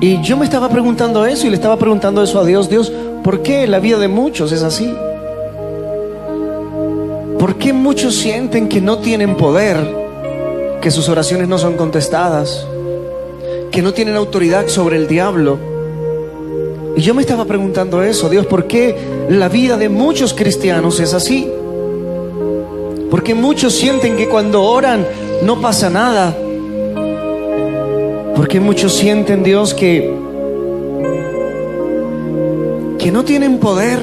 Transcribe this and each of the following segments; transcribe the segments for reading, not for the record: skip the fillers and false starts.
Y yo me estaba preguntando eso y le estaba preguntando eso a Dios. Dios, ¿por qué la vida de muchos es así? ¿Por qué muchos sienten que no tienen poder, que sus oraciones no son contestadas, que no tienen autoridad sobre el diablo? Y yo me estaba preguntando eso, Dios, ¿por qué la vida de muchos cristianos es así? ¿Por qué muchos sienten que cuando oran no pasa nada? ¿Por qué muchos sienten, Dios, que no tienen poder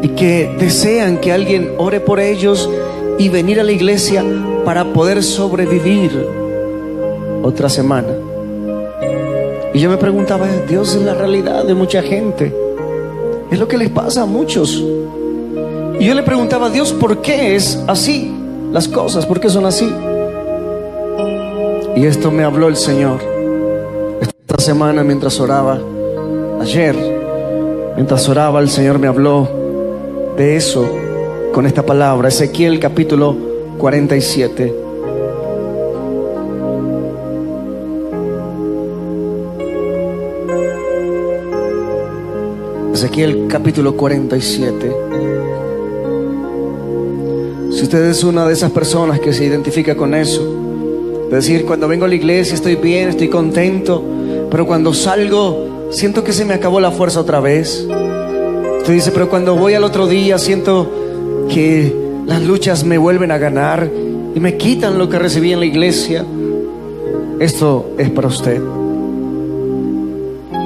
y que desean que alguien ore por ellos y venir a la iglesia para poder sobrevivir otra semana? Y yo me preguntaba, Dios, es la realidad de mucha gente, es lo que les pasa a muchos. Y yo le preguntaba a Dios, ¿por qué es así las cosas? ¿Por qué son así? Y esto me habló el Señor esta semana mientras oraba. Ayer, mientras oraba, el Señor me habló de eso con esta palabra. Ezequiel capítulo 47. Ezequiel capítulo 47. Si usted es una de esas personas que se identifica con eso, de decir, cuando vengo a la iglesia estoy bien, estoy contento, pero cuando salgo siento que se me acabó la fuerza otra vez. Usted dice, pero cuando voy al otro día siento que las luchas me vuelven a ganar y me quitan lo que recibí en la iglesia. Esto es para usted.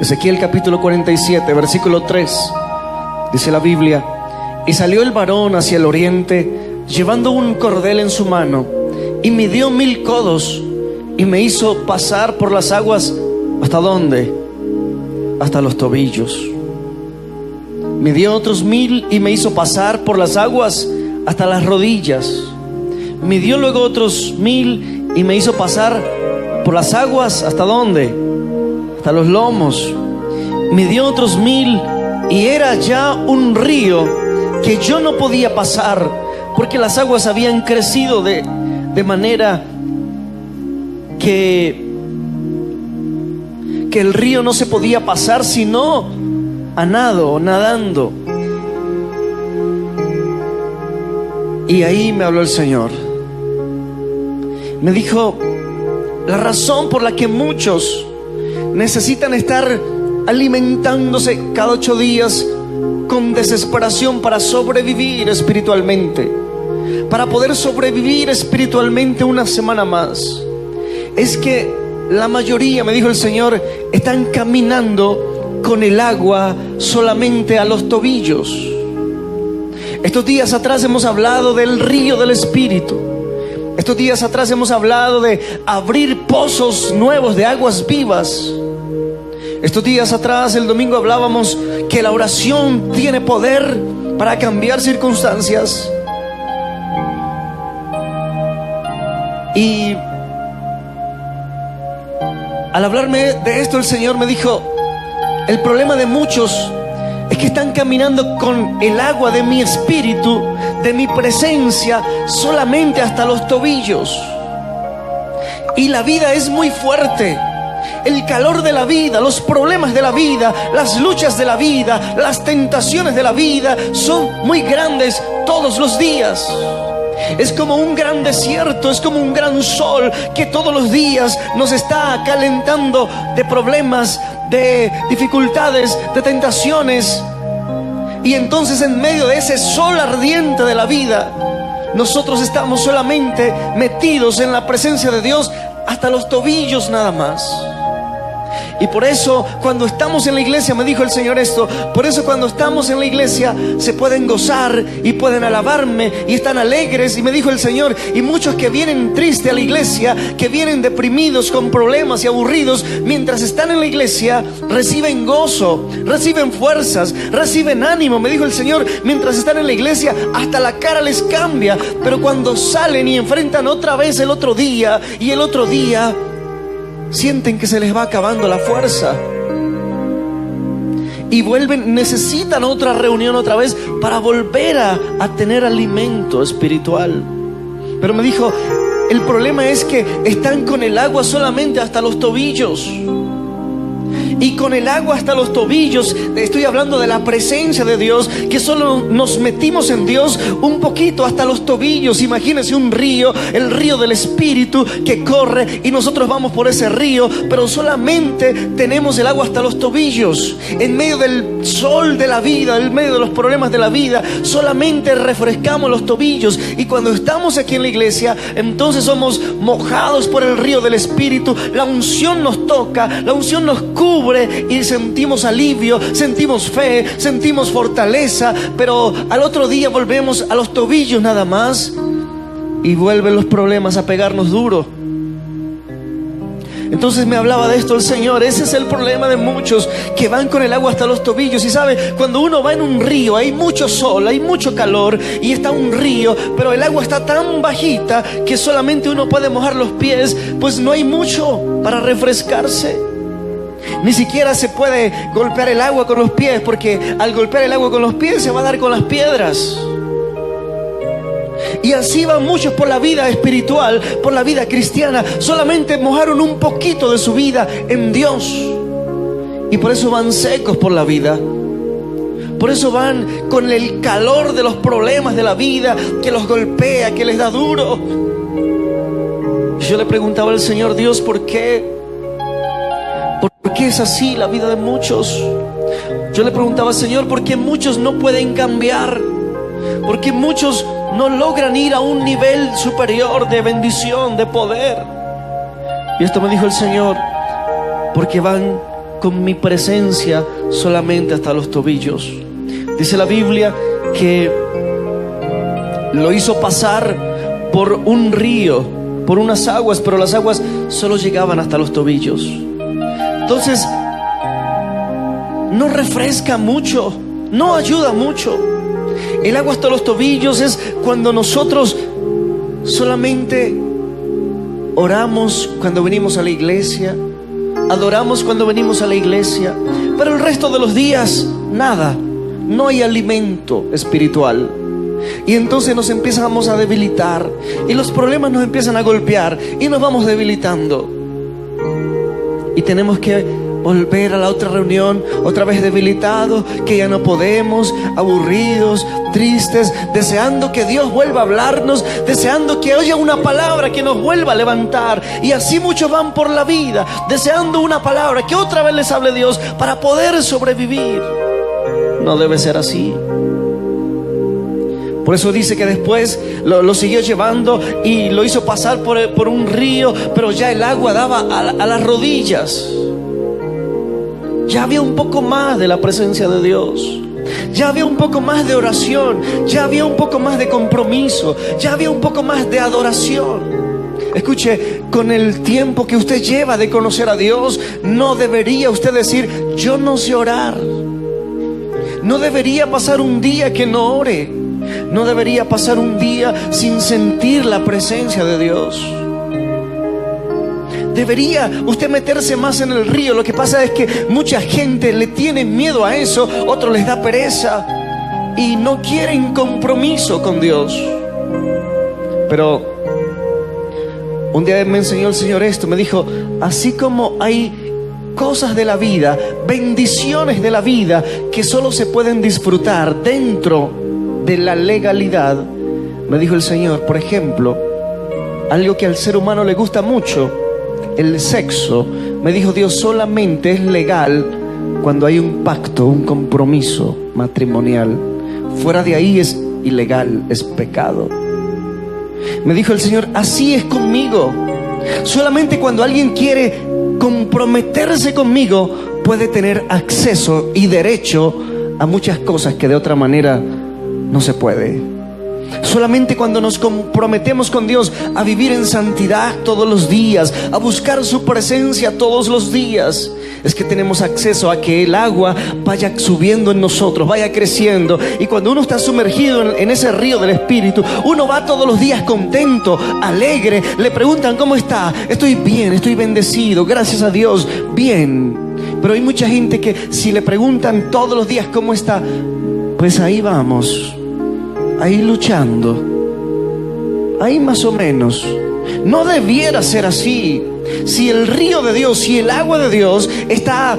Ezequiel capítulo 47, versículo 3, dice la Biblia: y salió el varón hacia el oriente, llevando un cordel en su mano, y midió 1000 codos, y me hizo pasar por las aguas. ¿Hasta dónde? Hasta los tobillos. Midió otros 1000 y me hizo pasar por las aguas hasta las rodillas. Midió luego otros 1000 y me hizo pasar por las aguas. ¿Hasta dónde? Hasta los lomos. Midió otros 1000 y era ya un río que yo no podía pasar, porque las aguas habían crecido de manera que el río no se podía pasar sino a nado, nadando. Y ahí me habló el Señor. Me dijo, la razón por la que muchos necesitan estar alimentándose cada 8 días con desesperación para sobrevivir espiritualmente, para poder sobrevivir espiritualmente una semana más, es que la mayoría, me dijo el Señor, están caminando con el agua solamente a los tobillos. Estos días atrás hemos hablado del río del Espíritu. Estos días atrás hemos hablado de abrir pozos nuevos de aguas vivas. Estos días atrás, el domingo, hablábamos que la oración tiene poder para cambiar circunstancias. Y al hablarme de esto, el Señor me dijo, el problema de muchos es que están caminando con el agua de mi espíritu, de mi presencia, solamente hasta los tobillos. Y la vida es muy fuerte. El calor de la vida, los problemas de la vida, las luchas de la vida, las tentaciones de la vida son muy grandes todos los días. Es como un gran desierto, es como un gran sol que todos los días nos está calentando de problemas, de dificultades, de tentaciones. Y entonces, en medio de ese sol ardiente de la vida, nosotros estamos solamente metidos en la presencia de Dios hasta los tobillos nada más. Y por eso cuando estamos en la iglesia, me dijo el Señor esto, por eso cuando estamos en la iglesia se pueden gozar y pueden alabarme y están alegres. Y me dijo el Señor, y muchos que vienen tristes a la iglesia, que vienen deprimidos con problemas y aburridos, mientras están en la iglesia reciben gozo, reciben fuerzas, reciben ánimo. Me dijo el Señor, mientras están en la iglesia hasta la cara les cambia, pero cuando salen y enfrentan otra vez el otro día y el otro día, sienten que se les va acabando la fuerza y vuelven, necesitan otra reunión otra vez para volver a tener alimento espiritual. Pero me dijo, El problema es que están con el agua solamente hasta los tobillos. Y con el agua hasta los tobillos, estoy hablando de la presencia de Dios, que solo nos metimos en Dios un poquito hasta los tobillos. Imagínense un río, el río del Espíritu que corre y nosotros vamos por ese río, pero solamente tenemos el agua hasta los tobillos. En medio del sol de la vida, en medio de los problemas de la vida, solamente refrescamos los tobillos. Y cuando estamos aquí en la iglesia, entonces somos mojados por el río del Espíritu. La unción nos toca, la unción nos cubre y sentimos alivio, sentimos fe, sentimos fortaleza, pero al otro día volvemos a los tobillos nada más y vuelven los problemas a pegarnos duro. Entonces me hablaba de esto el Señor. Ese es el problema de muchos, que van con el agua hasta los tobillos. Y sabe, cuando uno va en un río, hay mucho sol, hay mucho calor y está un río, pero el agua está tan bajita que solamente uno puede mojar los pies, pues no hay mucho para refrescarse. Ni siquiera se puede golpear el agua con los pies, porque al golpear el agua con los pies se va a dar con las piedras. Y así van muchos por la vida espiritual, por la vida cristiana. Solamente mojaron un poquito de su vida en Dios, y por eso van secos por la vida. Por eso van con el calor de los problemas de la vida, que los golpea, que les da duro. Yo le preguntaba al Señor: Dios, ¿por qué? ¿Por qué es así la vida de muchos? Yo le preguntaba al Señor: ¿por qué muchos no pueden cambiar? ¿Por qué muchos no logran ir a un nivel superior de bendición, de poder? Y esto me dijo el Señor: porque van con mi presencia solamente hasta los tobillos. Dice la Biblia que lo hizo pasar por un río, por unas aguas, pero las aguas solo llegaban hasta los tobillos. Entonces, no refresca mucho, no ayuda mucho. El agua hasta los tobillos es cuando nosotros solamente oramos cuando venimos a la iglesia, adoramos cuando venimos a la iglesia, pero el resto de los días nada, no hay alimento espiritual. Y entonces nos empezamos a debilitar y los problemas nos empiezan a golpear y nos vamos debilitando. Y tenemos que volver a la otra reunión, otra vez debilitados, que ya no podemos, aburridos, tristes, deseando que Dios vuelva a hablarnos, deseando que haya una palabra que nos vuelva a levantar. Y así muchos van por la vida, deseando una palabra, que otra vez les hable Dios para poder sobrevivir. No debe ser así. Por eso dice que después lo siguió llevando y lo hizo pasar por un río, pero ya el agua daba a las rodillas. Ya había un poco más de la presencia de Dios. Ya había un poco más de oración. Ya había un poco más de compromiso. Ya había un poco más de adoración. Escuche, con el tiempo que usted lleva de conocer a Dios, no debería usted decir: yo no sé orar. No debería pasar un día que no ore. No debería pasar un día sin sentir la presencia de Dios. Debería usted meterse más en el río. Lo que pasa es que mucha gente le tiene miedo a eso, otros les da pereza y no quieren compromiso con Dios. Pero un día me enseñó el Señor esto, me dijo: así como hay cosas de la vida, bendiciones de la vida que solo se pueden disfrutar dentro de la legalidad, me dijo el Señor, por ejemplo, algo que al ser humano le gusta mucho, el sexo, me dijo Dios, solamente es legal cuando hay un pacto, un compromiso matrimonial. Fuera de ahí es ilegal, es pecado. Me dijo el Señor: así es conmigo. Solamente cuando alguien quiere comprometerse conmigo puede tener acceso y derecho a muchas cosas que de otra manera no se puede. Solamente cuando nos comprometemos con Dios a vivir en santidad todos los días, a buscar su presencia todos los días, es que tenemos acceso a que el agua vaya subiendo en nosotros, vaya creciendo. Y cuando uno está sumergido en ese río del Espíritu, uno va todos los días contento, alegre. Le preguntan: ¿cómo está? Estoy bien, estoy bendecido, gracias a Dios, bien. Pero hay mucha gente que si le preguntan todos los días cómo está, pues ahí vamos, ahí luchando, ahí más o menos. No debiera ser así. Si el río de Dios, si el agua de Dios está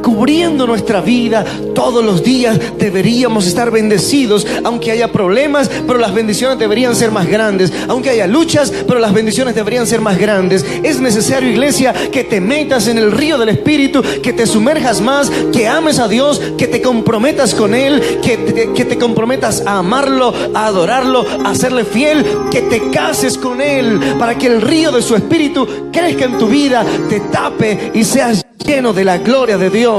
cubriendo nuestra vida todos los días, deberíamos estar bendecidos, aunque haya problemas, pero las bendiciones deberían ser más grandes. Aunque haya luchas, pero las bendiciones deberían ser más grandes. Es necesario, iglesia, que te metas en el río del Espíritu, que te sumerjas más, que ames a Dios, que te comprometas con Él, que te comprometas a amarlo, a adorarlo, a serle fiel, que te cases con Él, para que el río de su Espíritu crezca en tu vida, te tape y seas lleno de la gloria de Dios.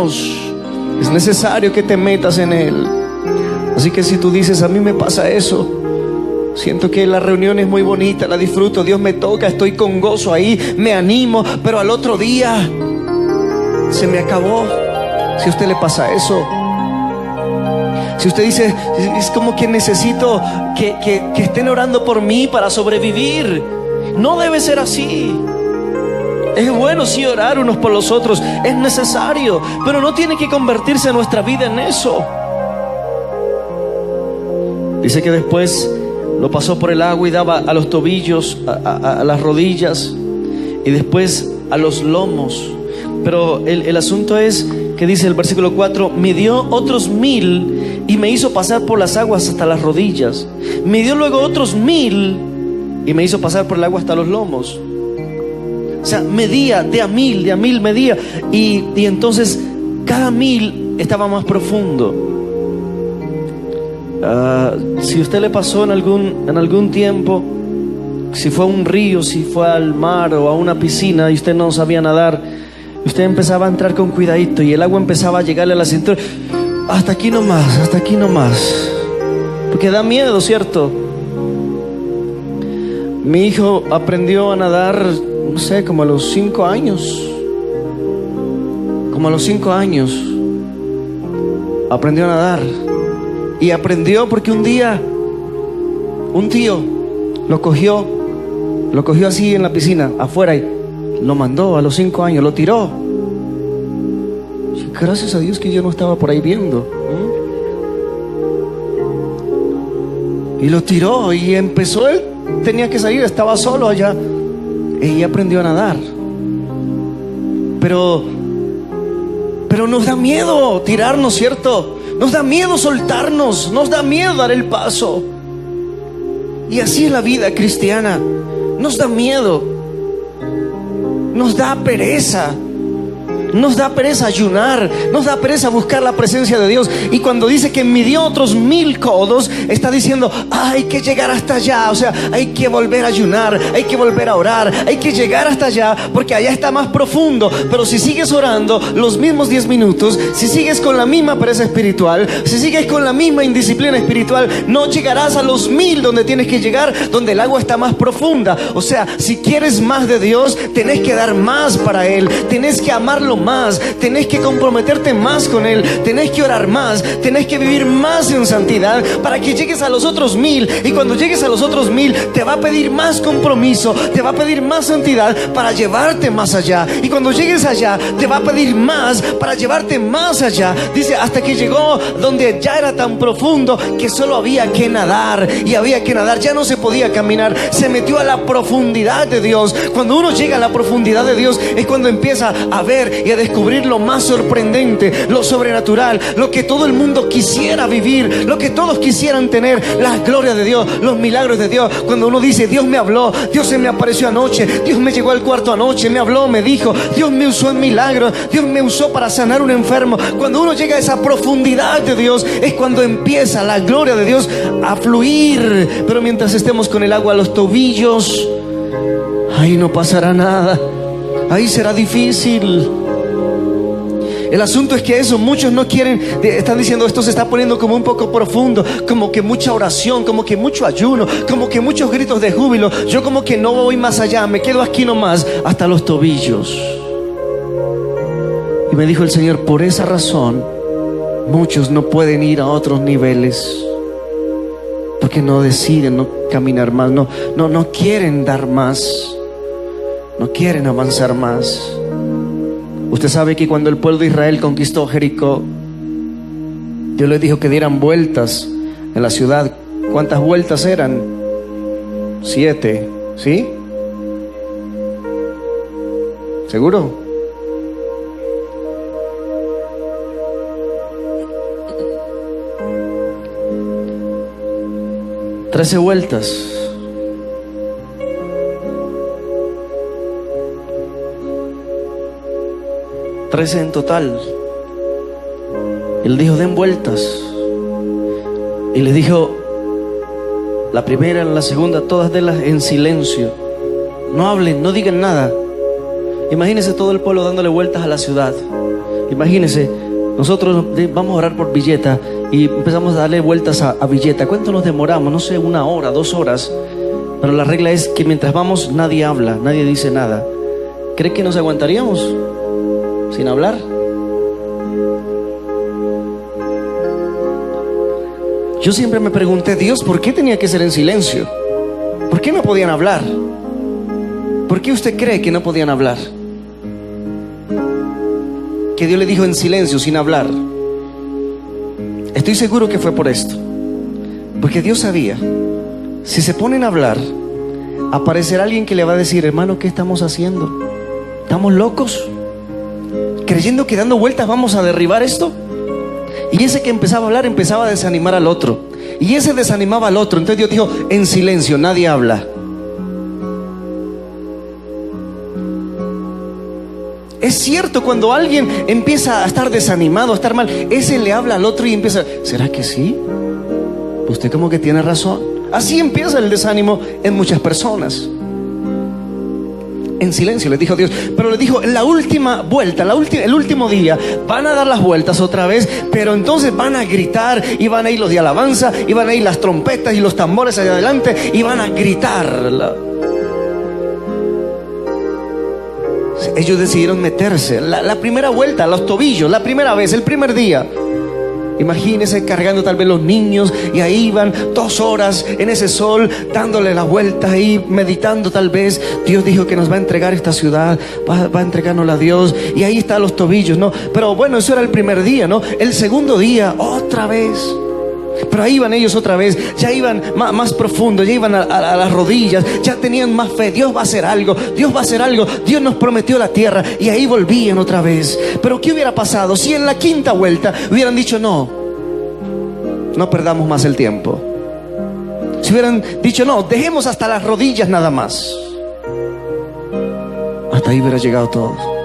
Es necesario que te metas en Él. Así que si tú dices, a mí me pasa eso, siento que la reunión es muy bonita, la disfruto, Dios me toca, estoy con gozo ahí, me animo, pero al otro día se me acabó. Si a usted le pasa eso, si usted dice, es como que necesito que estén orando por mí para sobrevivir, no debe ser así. Es bueno sí orar unos por los otros, es necesario, pero no tiene que convertirse nuestra vida en eso. Dice que después lo pasó por el agua y daba a los tobillos, a las rodillas, y después a los lomos. Pero el asunto es que dice el versículo 4: me dio otros 1000 y me hizo pasar por las aguas hasta las rodillas. Me dio luego otros 1000 y me hizo pasar por el agua hasta los lomos. O sea, medía de a 1000 medía. Y entonces cada 1000 estaba más profundo. Si usted le pasó en algún tiempo, si fue a un río, si fue al mar o a una piscina y usted no sabía nadar, usted empezaba a entrar con cuidadito y el agua empezaba a llegarle a la cintura. Hasta aquí nomás, hasta aquí nomás. Porque da miedo, ¿cierto? Mi hijo aprendió a nadar, no sé, como a los 5 años. Como a los 5 años aprendió a nadar. Y aprendió porque un día un tío lo cogió así en la piscina, afuera, y lo mandó a los 5 años, lo tiró. Gracias a Dios que yo no estaba por ahí viendo. Y lo tiró y empezó él. Tenía que salir, estaba solo allá. Y aprendió a nadar. Pero nos da miedo tirarnos, ¿cierto? Nos da miedo soltarnos, nos da miedo dar el paso. Y así es la vida cristiana. Nos da miedo, nos da pereza. Nos da pereza ayunar, nos da pereza buscar la presencia de Dios. Y cuando dice que midió otros 1000 codos, está diciendo, hay que llegar hasta allá. O sea, hay que volver a ayunar, hay que volver a orar, hay que llegar hasta allá, porque allá está más profundo. Pero si sigues orando los mismos 10 minutos, si sigues con la misma pereza espiritual, si sigues con la misma indisciplina espiritual, no llegarás a los 1000 donde tienes que llegar, donde el agua está más profunda. O sea, si quieres más de Dios, tenés que dar más para Él, tenés que amarlo más, tenés que comprometerte más con Él, tenés que orar más, tenés que vivir más en santidad para que llegues a los otros 1000. Y cuando llegues a los otros 1000, te va a pedir más compromiso, te va a pedir más santidad para llevarte más allá. Y cuando llegues allá, te va a pedir más para llevarte más allá. Dice, hasta que llegó donde ya era tan profundo que solo había que nadar, y había que nadar, ya no se podía caminar. Se metió a la profundidad de Dios. Cuando uno llega a la profundidad de Dios, es cuando empieza a ver y a descubrir lo más sorprendente, lo sobrenatural, lo que todo el mundo quisiera vivir, lo que todos quisieran tener, la gloria de Dios, los milagros de Dios. Cuando uno dice, Dios me habló, Dios se me apareció anoche, Dios me llegó al cuarto anoche, me habló, me dijo, Dios me usó en milagros, Dios me usó para sanar un enfermo. Cuando uno llega a esa profundidad de Dios, es cuando empieza la gloria de Dios a fluir. Pero mientras estemos con el agua a los tobillos, ahí no pasará nada, ahí será difícil. El asunto es que eso, muchos no quieren, están diciendo, esto se está poniendo como un poco profundo, como que mucha oración, como que mucho ayuno, como que muchos gritos de júbilo. Yo como que no voy más allá, me quedo aquí nomás, hasta los tobillos. Y me dijo el Señor, por esa razón, muchos no pueden ir a otros niveles, porque no deciden no caminar más, no quieren dar más, no quieren avanzar más. Usted sabe que cuando el pueblo de Israel conquistó Jericó, Dios les dijo que dieran vueltas en la ciudad. ¿Cuántas vueltas eran? 7, ¿sí? ¿Seguro? Trece vueltas. Trece en total. Él dijo, den vueltas. Y le dijo, la primera, la segunda, todas denlas en silencio. No hablen, no digan nada. Imagínense todo el pueblo dándole vueltas a la ciudad. Imagínense, nosotros vamos a orar por Villeta y empezamos a darle vueltas a Villeta. ¿Cuánto nos demoramos? No sé, 1 hora, 2 horas. Pero la regla es que mientras vamos nadie habla, nadie dice nada. ¿Cree que nos aguantaríamos sin hablar? Yo siempre me pregunté, Dios, ¿por qué tenía que ser en silencio? ¿Por qué no podían hablar? ¿Por qué usted cree que no podían hablar? Que Dios le dijo en silencio, sin hablar. Estoy seguro que fue por esto. Porque Dios sabía, si se ponen a hablar, aparecerá alguien que le va a decir, hermano, ¿qué estamos haciendo? ¿Estamos locos? ¿Creyendo que dando vueltas vamos a derribar esto? Y ese que empezaba a hablar empezaba a desanimar al otro. Y ese desanimaba al otro. Entonces Dios dijo, en silencio, nadie habla. Es cierto, cuando alguien empieza a estar desanimado, a estar mal, ese le habla al otro y empieza, ¿será que sí? Usted como que tiene razón. Así empieza el desánimo en muchas personas. En silencio, les dijo Dios. Pero le dijo, en la última vuelta, el último día, van a dar las vueltas otra vez, pero entonces van a gritar, y van a ir los de alabanza, y van a ir las trompetas y los tambores allá adelante, y van a gritar. Ellos decidieron meterse. La primera vuelta, los tobillos, la primera vez, el primer día. Imagínense cargando tal vez los niños, y ahí iban 2 horas en ese sol, dándole la vuelta ahí, meditando tal vez. Dios dijo que nos va a entregar esta ciudad, va a entregárnosla a Dios, y ahí están los tobillos, ¿no? Pero bueno, eso era el primer día, ¿no? El segundo día, otra vez. Pero ahí iban ellos otra vez, ya iban más profundo, ya iban a las rodillas, ya tenían más fe. Dios va a hacer algo, Dios va a hacer algo, Dios nos prometió la tierra. Y ahí volvían otra vez. Pero ¿qué hubiera pasado si en la quinta vuelta hubieran dicho no perdamos más el tiempo? Si hubieran dicho no, dejemos hasta las rodillas nada más. Hasta ahí hubiera llegado todo.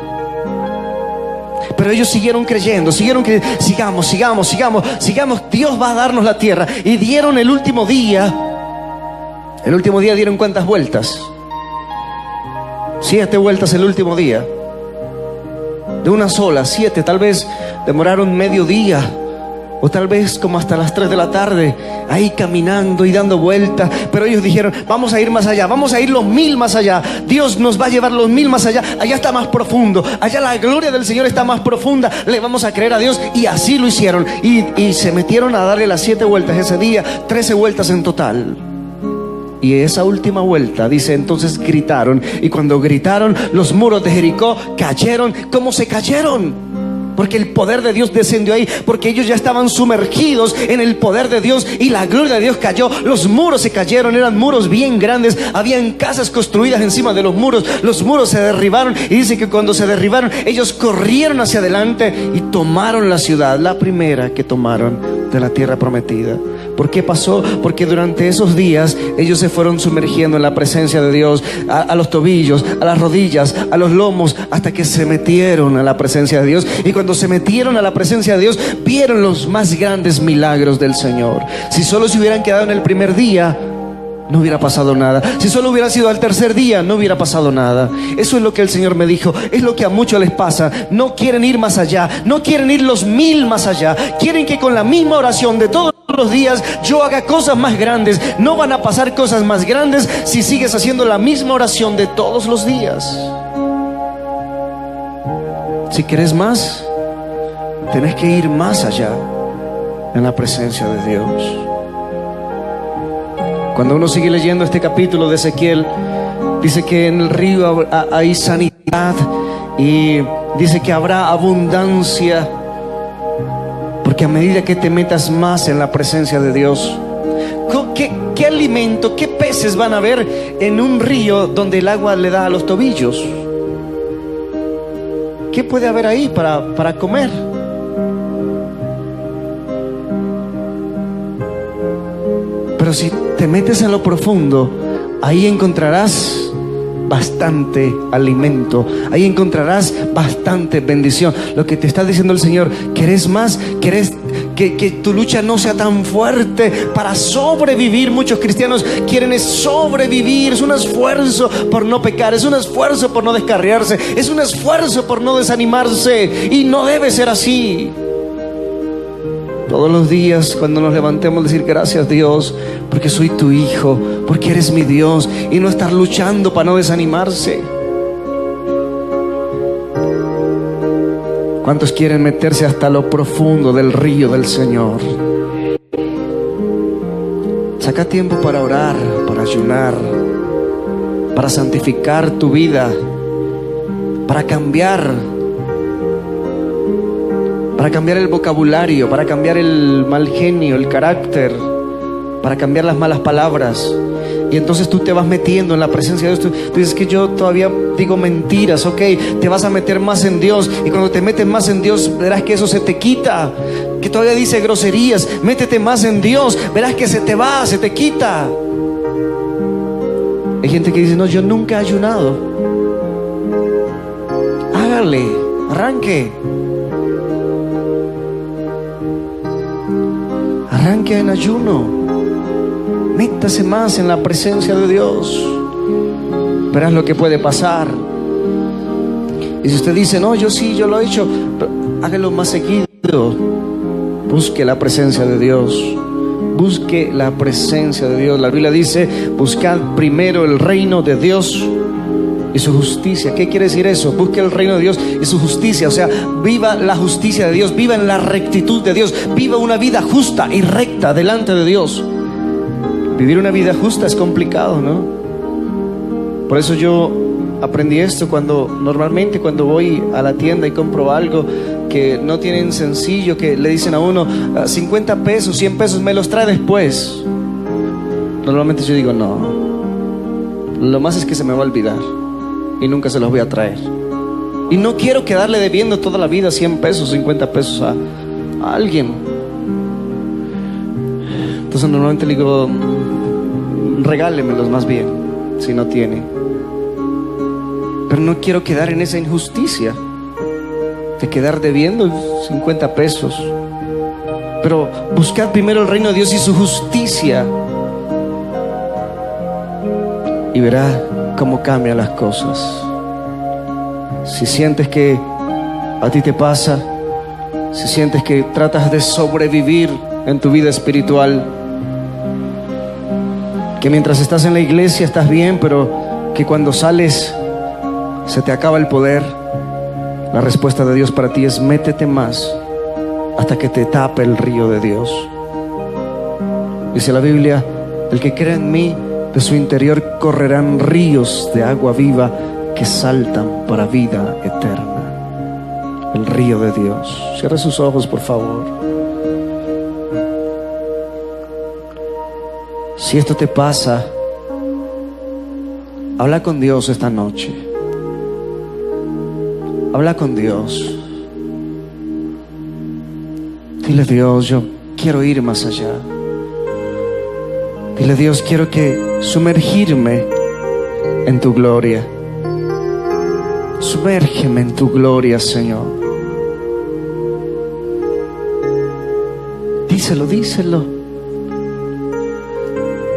Pero ellos siguieron creyendo, sigamos, Dios va a darnos la tierra. Y dieron el último día dieron ¿cuántas vueltas? 7 vueltas el último día. De una sola, 7, tal vez demoraron medio día, o tal vez como hasta las 3 de la tarde, ahí caminando y dando vueltas. Pero ellos dijeron, vamos a ir más allá, vamos a ir los 1000 más allá. Dios nos va a llevar los 1000 más allá. Allá está más profundo, allá la gloria del Señor está más profunda. Le vamos a creer a Dios. Y así lo hicieron. Y se metieron a darle las 7 vueltas ese día, 13 vueltas en total. Y esa última vuelta, dice, entonces gritaron. Y cuando gritaron, los muros de Jericó cayeron. ¿Cómo se cayeron? Porque el poder de Dios descendió ahí, porque ellos ya estaban sumergidos en el poder de Dios, y la gloria de Dios cayó. Los muros se cayeron, eran muros bien grandes, habían casas construidas encima de los muros se derribaron. Y dice que cuando se derribaron, ellos corrieron hacia adelante y tomaron la ciudad, la primera que tomaron de la tierra prometida. ¿Por qué pasó? Porque durante esos días ellos se fueron sumergiendo en la presencia de Dios, a los tobillos, a las rodillas, a los lomos, hasta que se metieron a la presencia de Dios. Y cuando se metieron a la presencia de Dios, vieron los más grandes milagros del Señor. Si solo se hubieran quedado en el primer día, no hubiera pasado nada. Si solo hubiera sido al tercer día, no hubiera pasado nada. Eso es lo que el Señor me dijo. Es lo que a muchos les pasa. No quieren ir más allá, no quieren ir los 1000 más allá. Quieren que con la misma oración de todos los días yo haga cosas más grandes. No van a pasar cosas más grandes si sigues haciendo la misma oración de todos los días. Si quieres más, tenés que ir más allá en la presencia de Dios. Cuando uno sigue leyendo este capítulo de Ezequiel, dice que en el río hay sanidad, y dice que habrá abundancia, porque a medida que te metas más en la presencia de Dios, ¿qué alimento, qué peso peces van a haber en un río donde el agua le da a los tobillos? ¿Qué puede haber ahí para comer? Pero si te metes en lo profundo, ahí encontrarás bastante alimento, ahí encontrarás bastante bendición. Lo que te está diciendo el Señor: ¿querés más? ¿Querés que tu lucha no sea tan fuerte para sobrevivir? Muchos cristianos quieren es sobrevivir, es un esfuerzo por no pecar, es un esfuerzo por no descarriarse, es un esfuerzo por no desanimarse, y no debe ser así. Todos los días cuando nos levantemos, decir: gracias Dios, porque soy tu hijo, porque eres mi Dios, y no estar luchando para no desanimarse. ¿Cuántos quieren meterse hasta lo profundo del río del Señor? Saca tiempo para orar, para ayunar, para santificar tu vida, para cambiar el vocabulario, para cambiar el mal genio, el carácter, para cambiar las malas palabras. Y entonces tú te vas metiendo en la presencia de Dios. Tú dices: que yo todavía digo mentiras. Ok, te vas a meter más en Dios, y cuando te metes más en Dios, verás que eso se te quita. Que todavía dice groserías, métete más en Dios, verás que se te va, se te quita. Hay gente que dice: no, yo nunca he ayunado. Hágale, arranque en ayuno, métase más en la presencia de Dios, verás lo que puede pasar. Y si usted dice: no, yo sí, yo lo he hecho, pero hágalo más seguido. Busque la presencia de Dios, busque la presencia de Dios. La Biblia dice: buscad primero el reino de Dios y su justicia. ¿Qué quiere decir eso? Busque el reino de Dios y su justicia. O sea, viva la justicia de Dios, viva en la rectitud de Dios, viva una vida justa y recta delante de Dios. Vivir una vida justa es complicado, ¿no? Por eso yo aprendí esto normalmente cuando voy a la tienda y compro algo que no tienen sencillo, que le dicen a uno: 50 pesos, 100 pesos, me los trae después. Normalmente yo digo: no, lo más es que se me va a olvidar y nunca se los voy a traer. Y no quiero quedarle debiendo toda la vida 100 pesos, 50 pesos a alguien. Entonces normalmente le digo: regálemelos más bien, si no tiene. Pero no quiero quedar en esa injusticia de quedar debiendo 50 pesos. Pero buscad primero el reino de Dios y su justicia, y verá cómo cambian las cosas. Si sientes que a ti te pasa, si sientes que tratas de sobrevivir en tu vida espiritual, que mientras estás en la iglesia estás bien, pero que cuando sales se te acaba el poder, la respuesta de Dios para ti es: métete más hasta que te tape el río de Dios. Dice la Biblia: el que cree en mí, de su interior correrán ríos de agua viva que saltan para vida eterna. El río de Dios. Cierre sus ojos, por favor. Si esto te pasa, habla con Dios esta noche. Habla con Dios. Dile: Dios, yo quiero ir más allá. Dile: Dios, quiero sumergirme en tu gloria. Sumérgeme en tu gloria, Señor. Díselo.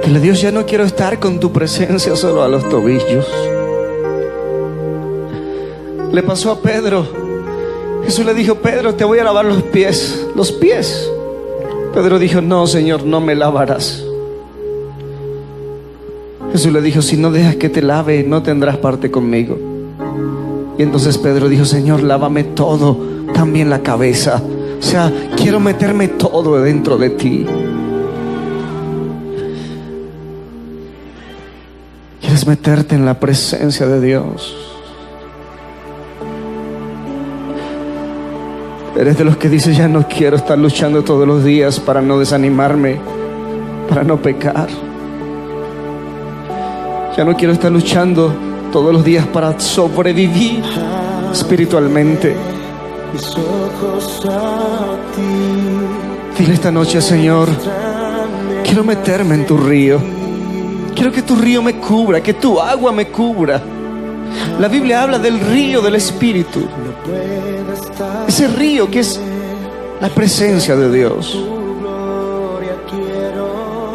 Dile: Dios, ya no quiero estar con tu presencia solo a los tobillos. Le pasó a Pedro. Jesús le dijo: Pedro, te voy a lavar los pies. Los pies. Pedro dijo: no, Señor, no me lavarás. Jesús le dijo: si no dejas que te lave, no tendrás parte conmigo. Y entonces Pedro dijo: Señor, lávame todo, también la cabeza. O sea, quiero meterme todo dentro de ti. ¿Quieres meterte en la presencia de Dios? Eres de los que dice: ya no quiero estar luchando todos los días para no desanimarme, para no pecar. Ya no quiero estar luchando todos los días para sobrevivir espiritualmente. Dile esta noche, Señor, quiero meterme en tu río. Quiero que tu río me cubra, que tu agua me cubra. La Biblia habla del río del Espíritu. Ese río que es la presencia de Dios.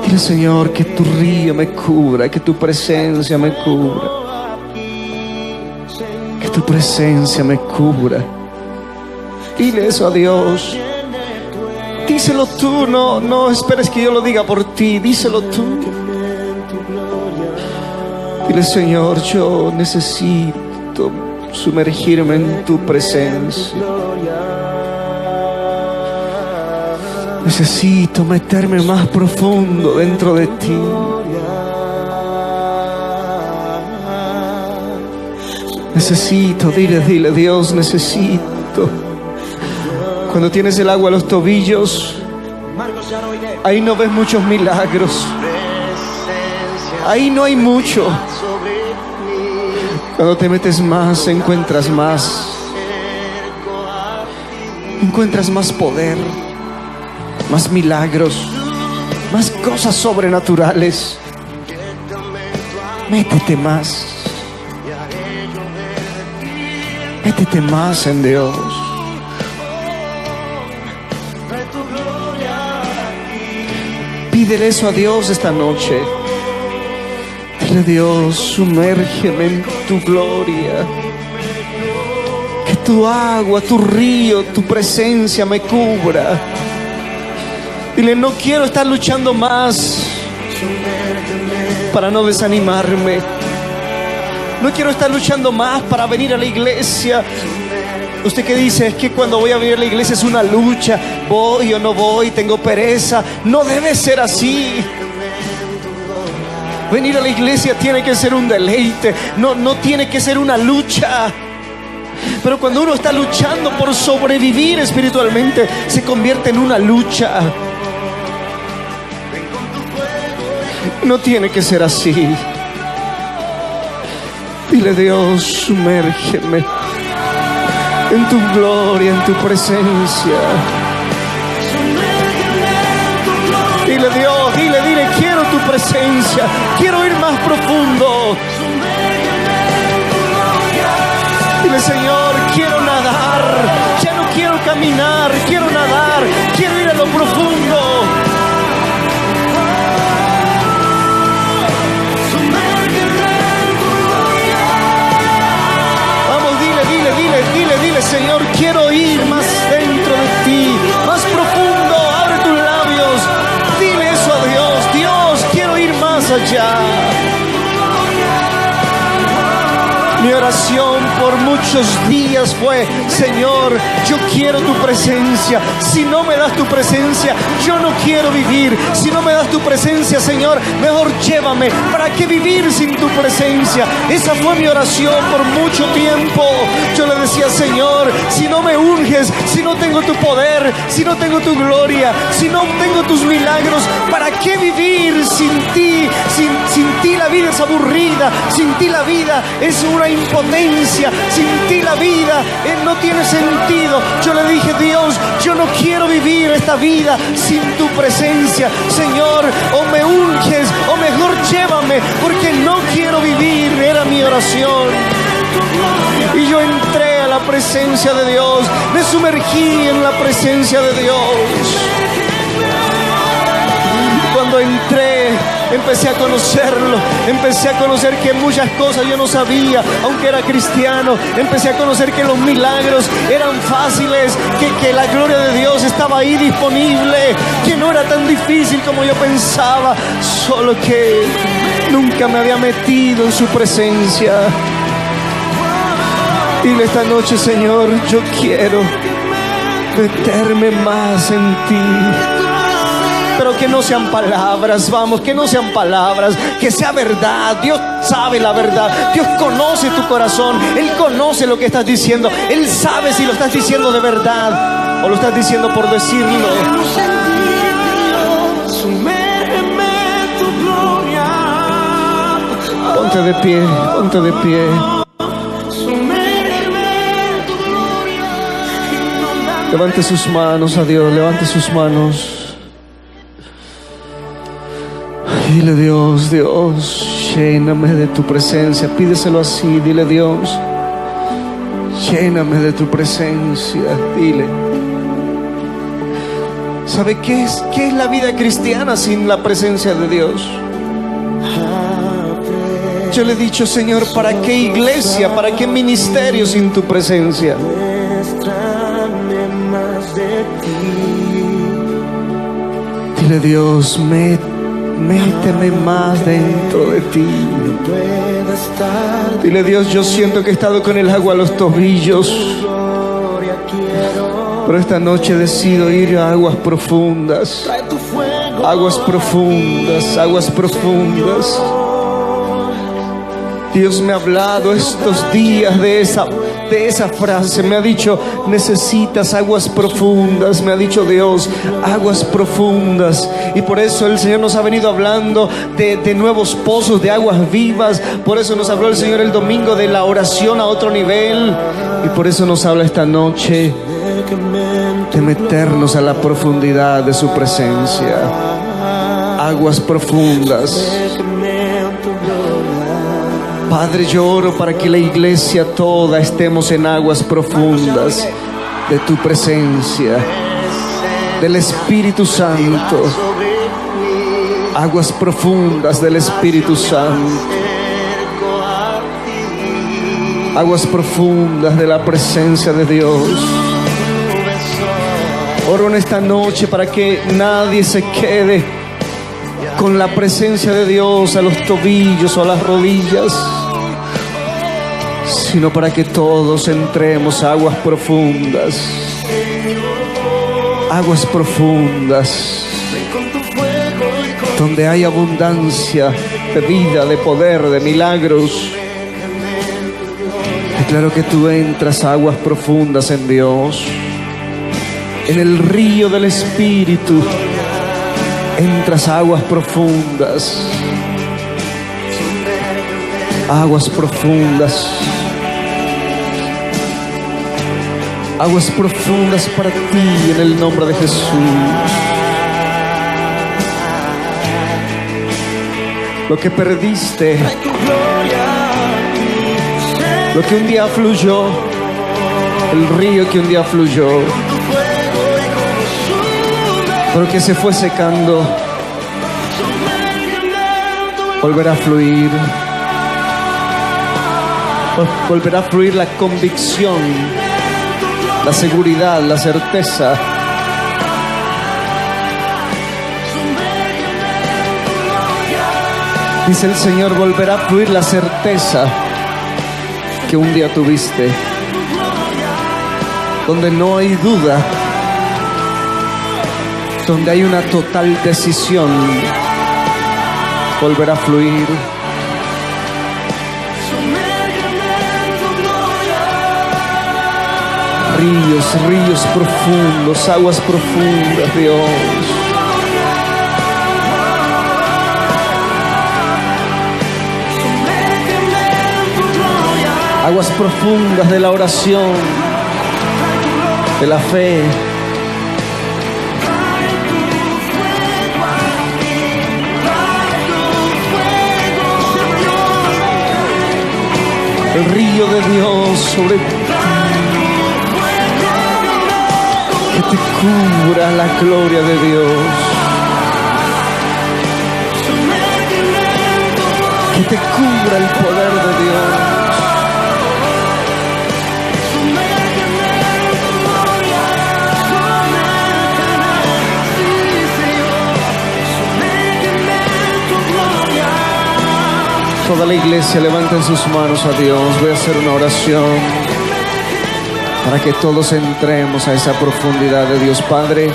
Dile, Señor, que tu río me cubra, que tu presencia me cubra. Que tu presencia me cubra. Dile eso a Dios. Díselo tú, no esperes que yo lo diga por ti. Díselo tú. Dile, Señor, yo necesito sumergirme en tu presencia. Necesito meterme más profundo dentro de ti. Necesito, dile, Dios, necesito. Cuando tienes el agua a los tobillos, ahí no ves muchos milagros. Ahí no hay mucho. Cuando te metes más, encuentras más. Encuentras más poder, más milagros, más cosas sobrenaturales. Métete más. Métete más en Dios. Pídele eso a Dios esta noche. Dile, Dios, sumérgeme en tu gloria. Que tu agua, tu río, tu presencia me cubra. Dile, no quiero estar luchando más para no desanimarme. No quiero estar luchando más para venir a la iglesia. Usted que dice, es que cuando voy a venir a la iglesia es una lucha. Voy o no voy, tengo pereza. No debe ser así. Venir a la iglesia tiene que ser un deleite. No tiene que ser una lucha. Pero cuando uno está luchando por sobrevivir espiritualmente, se convierte en una lucha. No tiene que ser así. Dile, Dios, sumérgeme en tu gloria, en tu presencia. Dile, Dios, dile, quiero tu presencia. Quiero ir más profundo. Dile, Señor, quiero nadar. Ya no quiero caminar, quiero nadar. Quiero ir a lo profundo. Dile, Señor, quiero ir más dentro de ti, más profundo. Abre tus labios, dile eso a Dios. Dios, quiero ir más allá. Mi oración por muchos días fue, Señor, yo quiero tu presencia. Si no me das tu presencia, yo no quiero vivir. Si no me das tu presencia, Señor, mejor llévame. ¿Para qué vivir sin tu presencia? Esa fue mi oración por mucho tiempo. Yo le decía, Señor, si no me unges, si no tengo tu poder, si no tengo tu gloria, si no tengo tus milagros, ¿para qué vivir sin ti? Sin ti la vida es aburrida. Sin ti la vida es una impotencia. Sin ti la vida no tiene sentido. Yo le dije, Dios, yo no quiero vivir esta vida sin tu presencia. Señor, o me unges o mejor llévame, porque no quiero vivir. Era mi oración. Y yo entré a la presencia de Dios. Me sumergí en la presencia de Dios. Cuando entré, empecé a conocerlo. Empecé a conocer que muchas cosas yo no sabía, aunque era cristiano. Empecé a conocer que los milagros eran fáciles, que la gloria de Dios estaba ahí disponible, que no era tan difícil como yo pensaba, solo que nunca me había metido en su presencia. Dile esta noche, Señor, yo quiero meterme más en ti. Pero que no sean palabras, vamos, que no sean palabras, que sea verdad. Dios sabe la verdad. Dios conoce tu corazón. Él conoce lo que estás diciendo. Él sabe si lo estás diciendo de verdad o lo estás diciendo por decirlo. Ponte de pie, ponte de pie. Levante sus manos a Dios, levante sus manos. Dile: Dios, Dios, lléname de tu presencia. Pídeselo así, dile: Dios, lléname de tu presencia. Dile. ¿Sabe qué es la vida cristiana sin la presencia de Dios? Yo le he dicho: Señor, ¿para qué iglesia? ¿Para qué ministerio sin tu presencia? Dile: Dios, méteme más dentro de ti. Dile: Dios, yo siento que he estado con el agua a los tobillos, pero esta noche decido ir a aguas profundas. Aguas profundas, aguas profundas. Dios me ha hablado estos días de esa frase. Me ha dicho: necesitas aguas profundas. Me ha dicho Dios: aguas profundas. Y por eso el Señor nos ha venido hablando de nuevos pozos de aguas vivas. Por eso nos habló el Señor el domingo de la oración a otro nivel. Y por eso nos habla esta noche de meternos a la profundidad de su presencia. Aguas profundas. Padre, yo oro para que la iglesia toda estemos en aguas profundas de tu presencia, del Espíritu Santo. Aguas profundas del Espíritu Santo. Aguas profundas de la presencia de Dios. Oro en esta noche para que nadie se quede con la presencia de Dios a los tobillos o a las rodillas, sino para que todos entremos a aguas profundas. Aguas profundas, donde hay abundancia de vida, de poder, de milagros. Declaro que tú entras a aguas profundas en Dios, en el río del Espíritu. Entras a aguas profundas. Aguas profundas. Aguas profundas para ti en el nombre de Jesús. Lo que perdiste, lo que un día fluyó, el río que un día fluyó, pero que se fue secando, volverá a fluir. Volverá a fluir la convicción, la seguridad, la certeza. Dice el Señor: volverá a fluir la certeza que un día tuviste, donde no hay duda, donde hay una total decisión. Volverá a fluir. Ríos, ríos profundos, aguas profundas, Dios. Aguas profundas de la oración, de la fe. El río de Dios sobre ti, que te cubra la gloria de Dios, que te cubra el poder de Dios. Toda la iglesia levanten sus manos a Dios. Voy a hacer una oración para que todos entremos a esa profundidad de Dios. Padre,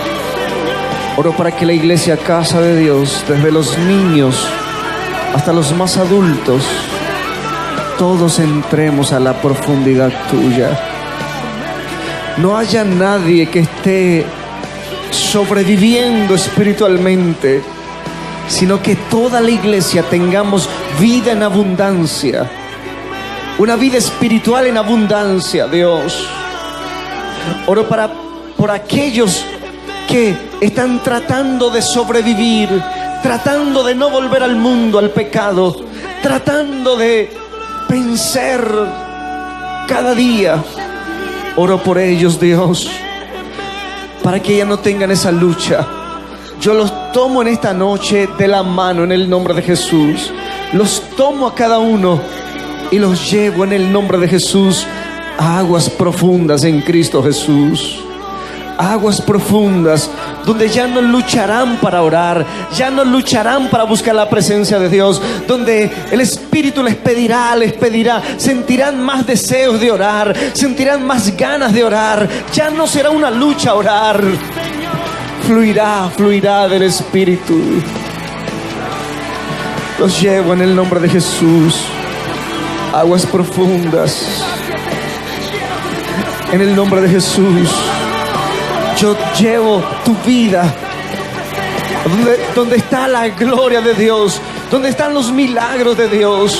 oro para que la iglesia, casa de Dios, desde los niños hasta los más adultos, todos entremos a la profundidad tuya. No haya nadie que esté sobreviviendo espiritualmente, sino que toda la iglesia tengamos vida en abundancia, una vida espiritual en abundancia, Dios. Oro por aquellos que están tratando de sobrevivir, tratando de no volver al mundo, al pecado, tratando de vencer cada día. Oro por ellos, Dios, para que ya no tengan esa lucha. Yo los tomo en esta noche de la mano en el nombre de Jesús. Los tomo a cada uno y los llevo en el nombre de Jesús a aguas profundas en Cristo Jesús. Aguas profundas donde ya no lucharán para orar, ya no lucharán para buscar la presencia de Dios, donde el Espíritu les pedirá, sentirán más deseos de orar, sentirán más ganas de orar. Ya no será una lucha orar, fluirá del Espíritu. Los llevo en el nombre de Jesús, aguas profundas, en el nombre de Jesús. Yo llevo tu vida donde está la gloria de Dios, donde están los milagros de Dios,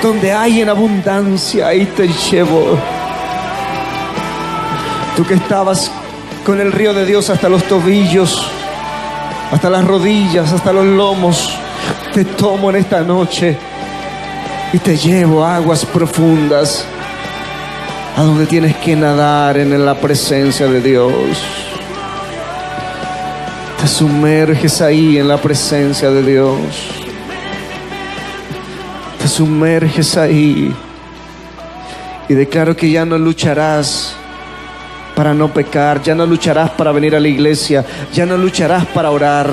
donde hay en abundancia. Ahí te llevo. Tú que estabas con el río de Dios hasta los tobillos, hasta las rodillas, hasta los lomos, te tomo en esta noche y te llevo a aguas profundas, a donde tienes que nadar en la presencia de Dios. Te sumerges ahí en la presencia de Dios. Te sumerges ahí y declaro que ya no lucharás para no pecar, ya no lucharás para venir a la iglesia, ya no lucharás para orar.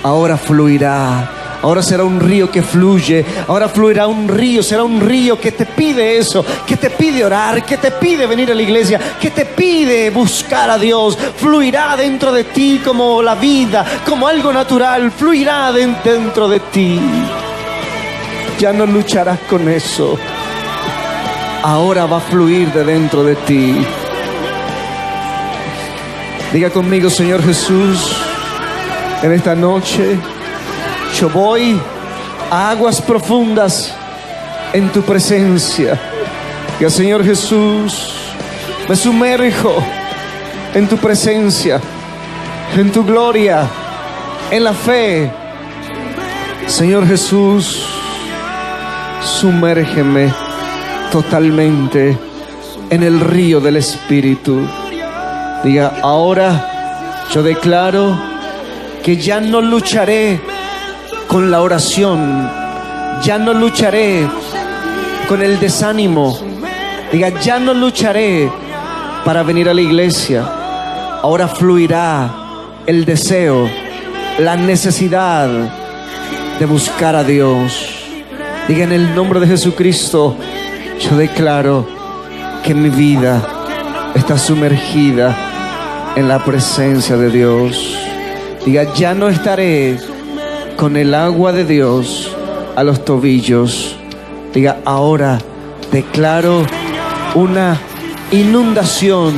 Ahora fluirá. Ahora será un río que fluye. Ahora fluirá un río. Será un río que te pide eso, que te pide orar, que te pide venir a la iglesia, que te pide buscar a Dios. Fluirá dentro de ti como la vida, como algo natural. Fluirá dentro de ti. Ya no lucharás con eso. Ahora va a fluir de dentro de ti. Diga conmigo: Señor Jesús, en esta noche yo voy a aguas profundas en tu presencia. Y Señor Jesús, me sumerjo en tu presencia, en tu gloria, en la fe. Señor Jesús, sumérgeme totalmente en el río del Espíritu. Diga: ahora yo declaro que ya no lucharé con la oración, ya no lucharé con el desánimo. Diga: ya no lucharé para venir a la iglesia. Ahora fluirá el deseo, la necesidad de buscar a Dios. Diga: en el nombre de Jesucristo, yo declaro que mi vida está sumergida en la presencia de Dios. Diga: ya no estaré con el agua de Dios a los tobillos. Diga: ahora declaro una inundación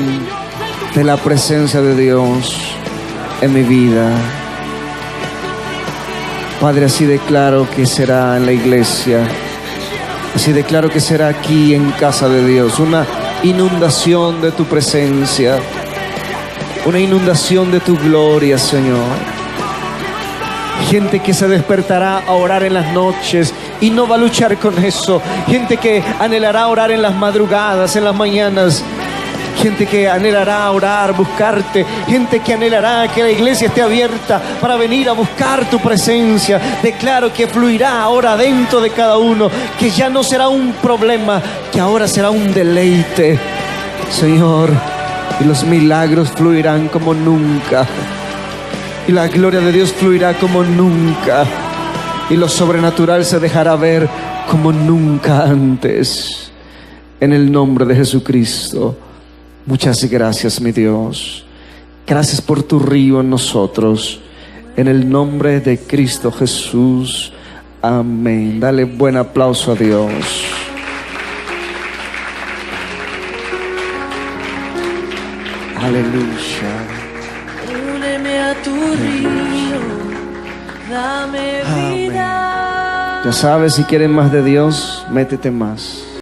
de la presencia de Dios en mi vida. Padre, así declaro que será en la iglesia, así declaro que será aquí en casa de Dios. Una inundación de tu presencia, una inundación de tu gloria, Señor. Gente que se despertará a orar en las noches y no va a luchar con eso. Gente que anhelará orar en las madrugadas, en las mañanas. Gente que anhelará orar, buscarte. Gente que anhelará que la iglesia esté abierta para venir a buscar tu presencia. Declaro que fluirá ahora dentro de cada uno, que ya no será un problema, que ahora será un deleite, Señor. Y los milagros fluirán como nunca. Y la gloria de Dios fluirá como nunca. Y lo sobrenatural se dejará ver como nunca antes. En el nombre de Jesucristo. Muchas gracias, mi Dios. Gracias por tu río en nosotros. En el nombre de Cristo Jesús. Amén. Dale buen aplauso a Dios. Aleluya. Úneme a tu río, dame vida. Ya sabes, si quieres más de Dios, métete más.